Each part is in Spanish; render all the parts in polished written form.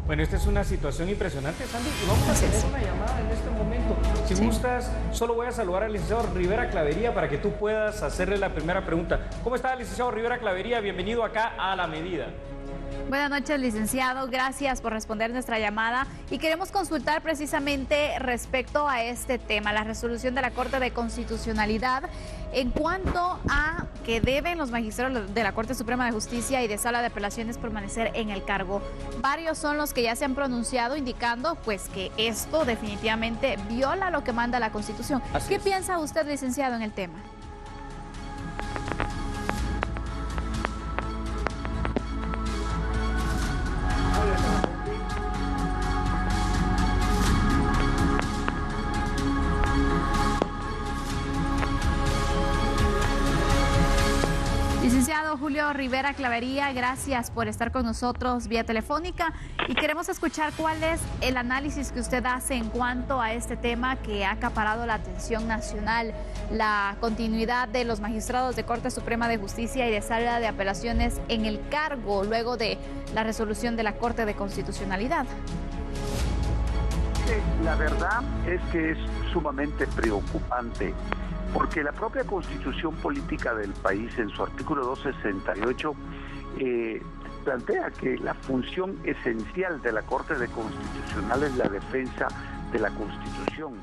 Bueno, esta es una situación impresionante, Sandy, y vamos a tener una llamada en este momento. Si gustas, solo voy a saludar al licenciado Rivera Clavería para que tú puedas hacerle la primera pregunta. ¿Cómo está, licenciado Rivera Clavería? Bienvenido acá a La Medida. Buenas noches, licenciado. Gracias por responder nuestra llamada. Y queremos consultar precisamente respecto a este tema, la resolución de la Corte de Constitucionalidad, en cuanto a que deben los magistrados de la Corte Suprema de Justicia y de Sala de Apelaciones permanecer en el cargo. Varios son los que ya se han pronunciado indicando pues que esto definitivamente viola lo que manda la Constitución. ¿Qué piensa usted, licenciado, en el tema? Licenciado Julio Rivera Clavería, gracias por estar con nosotros vía telefónica y queremos escuchar cuál es el análisis que usted hace en cuanto a este tema que ha acaparado la atención nacional, la continuidad de los magistrados de Corte Suprema de Justicia y de Sala de Apelaciones en el cargo luego de la resolución de la Corte de Constitucionalidad. La verdad es que es sumamente preocupante, porque la propia Constitución Política del país, en su artículo 268, plantea que la función esencial de la Corte de Constitucional es la defensa de la Constitución.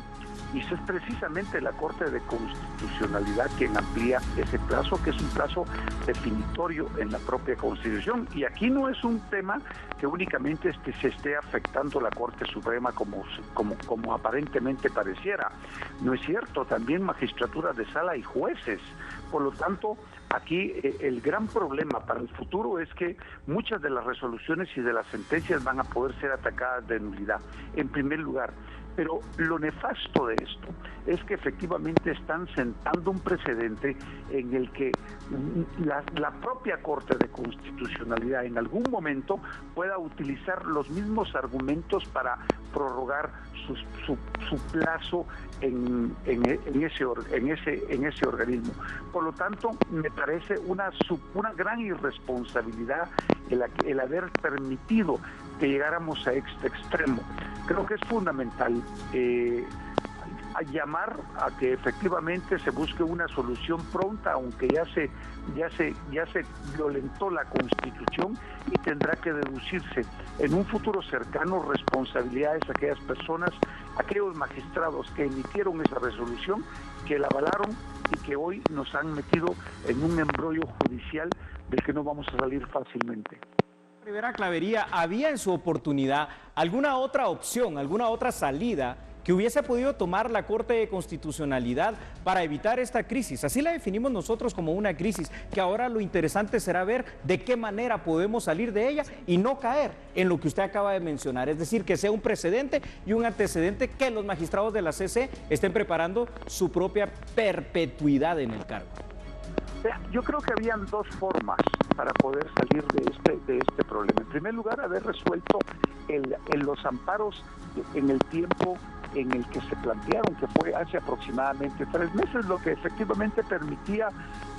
Y eso es precisamente la Corte de Constitucionalidad quien amplía ese plazo, que es un plazo definitorio en la propia Constitución. Y aquí no es un tema que únicamente se esté afectando la Corte Suprema como aparentemente pareciera. No es cierto, también magistratura de sala y jueces. Por lo tanto, aquí el gran problema para el futuro es que muchas de las resoluciones y de las sentencias van a poder ser atacadas de nulidad, en primer lugar. Pero lo nefasto de esto es que efectivamente están sentando un precedente en el que la propia Corte de Constitucionalidad en algún momento pueda utilizar los mismos argumentos para prorrogar su plazo en ese organismo. Por lo tanto, me parece una gran irresponsabilidad el haber permitido que llegáramos a este extremo. Creo que es fundamental a llamar a que efectivamente se busque una solución pronta, aunque ya se violentó la Constitución y tendrá que deducirse en un futuro cercano responsabilidades a aquellas personas, aquellos magistrados que emitieron esa resolución, que la avalaron y que hoy nos han metido en un embrollo judicial del que no vamos a salir fácilmente. Rivera Clavería, ¿había en su oportunidad alguna otra opción, alguna otra salida que hubiese podido tomar la Corte de Constitucionalidad para evitar esta crisis? Así la definimos nosotros como una crisis, que ahora lo interesante será ver de qué manera podemos salir de ella y no caer en lo que usted acaba de mencionar, es decir, que sea un precedente y un antecedente que los magistrados de la CC estén preparando su propia perpetuidad en el cargo. Yo creo que habían dos formas para poder salir de este problema. En primer lugar, haber resuelto los amparos en el tiempo en el que se plantearon, que fue hace aproximadamente 3 meses, lo que efectivamente permitía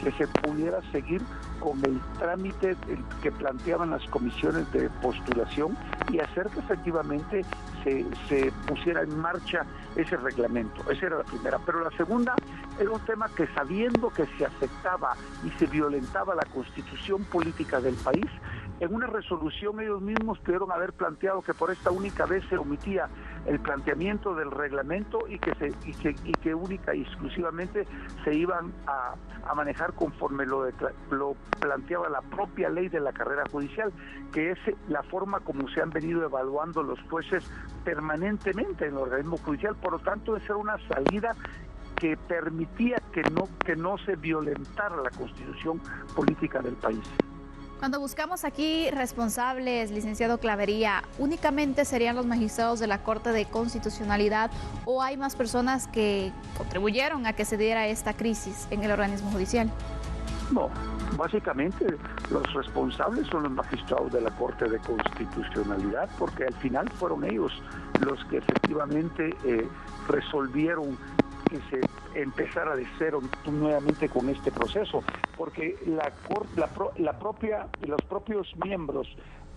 que se pudiera seguir con el trámite que planteaban las comisiones de postulación y hacer que efectivamente se pusiera en marcha ese reglamento. Esa era la primera. Pero la segunda era un tema que, sabiendo que se afectaba y se violentaba la Constitución política del país, en una resolución ellos mismos pudieron haber planteado que por esta única vez se omitía el planteamiento del reglamento y que única y exclusivamente se iban a manejar conforme lo planteaba la propia ley de la carrera judicial, que es la forma como se han venido evaluando los jueces permanentemente en el organismo judicial. Por lo tanto, esa era una salida que permitía que no se violentara la Constitución política del país. Cuando buscamos aquí responsables, licenciado Clavería, ¿únicamente serían los magistrados de la Corte de Constitucionalidad o hay más personas que contribuyeron a que se diera esta crisis en el organismo judicial? No, básicamente los responsables son los magistrados de la Corte de Constitucionalidad, porque al final fueron ellos los que efectivamente resolvieron que se empezara de cero nuevamente con este proceso, porque los propios miembros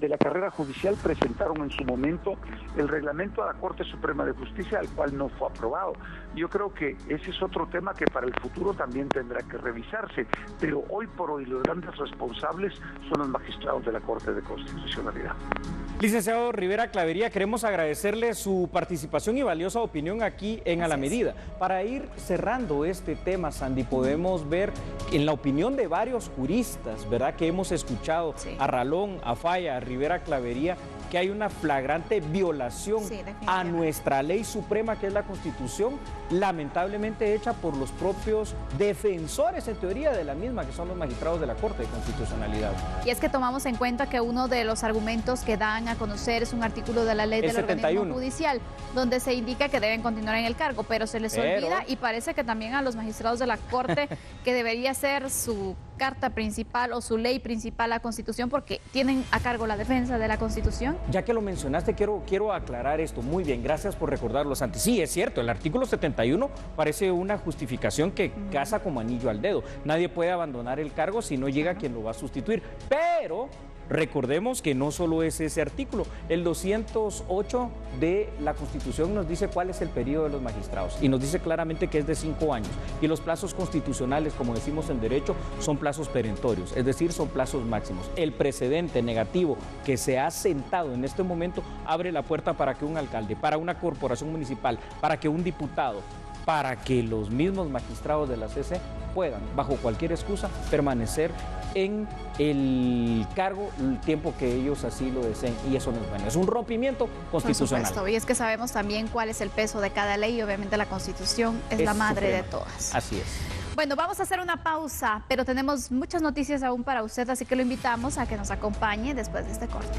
de la carrera judicial presentaron en su momento el reglamento a la Corte Suprema de Justicia, al cual no fue aprobado. Yo creo que ese es otro tema que para el futuro también tendrá que revisarse, pero hoy por hoy los grandes responsables son los magistrados de la Corte de Constitucionalidad. Licenciado Rivera Clavería, queremos agradecerle su participación y valiosa opinión aquí en A la Medida. Para ir cerrando este tema, Sandy, podemos ver en la opinión de varios juristas, ¿verdad?, que hemos escuchado, a Ralón, a Falla, a Rivera Clavería, que hay una flagrante violación a nuestra ley suprema, que es la Constitución, lamentablemente hecha por los propios defensores, en teoría, de la misma, que son los magistrados de la Corte de Constitucionalidad. Y es que tomamos en cuenta que uno de los argumentos que dan a conocer es un artículo de la ley del organismo judicial, donde se indica que deben continuar en el cargo, pero se les olvida, y parece que también a los magistrados de la Corte, que debería ser su carta principal o su ley principal la Constitución, porque tienen a cargo la defensa de la Constitución. Ya que lo mencionaste, quiero aclarar esto. Muy bien, gracias por recordarlo, Santi. Sí, es cierto, el artículo 71 parece una justificación que casa como anillo al dedo. Nadie puede abandonar el cargo si no llega quien lo va a sustituir, pero recordemos que no solo es ese artículo, el 208 de la Constitución nos dice cuál es el periodo de los magistrados y nos dice claramente que es de 5 años, y los plazos constitucionales, como decimos en derecho, son plazos perentorios, es decir, son plazos máximos. El precedente negativo que se ha sentado en este momento abre la puerta para que un alcalde, para una corporación municipal, para que un diputado, para que los mismos magistrados de la CC puedan, bajo cualquier excusa, permanecer en el cargo el tiempo que ellos así lo deseen, y eso no es bueno, es un rompimiento constitucional. Por supuesto, y es que sabemos también cuál es el peso de cada ley, y obviamente la Constitución es la madre suprema de todas. Así es. Bueno, vamos a hacer una pausa, pero tenemos muchas noticias aún para usted, así que lo invitamos a que nos acompañe después de este corte.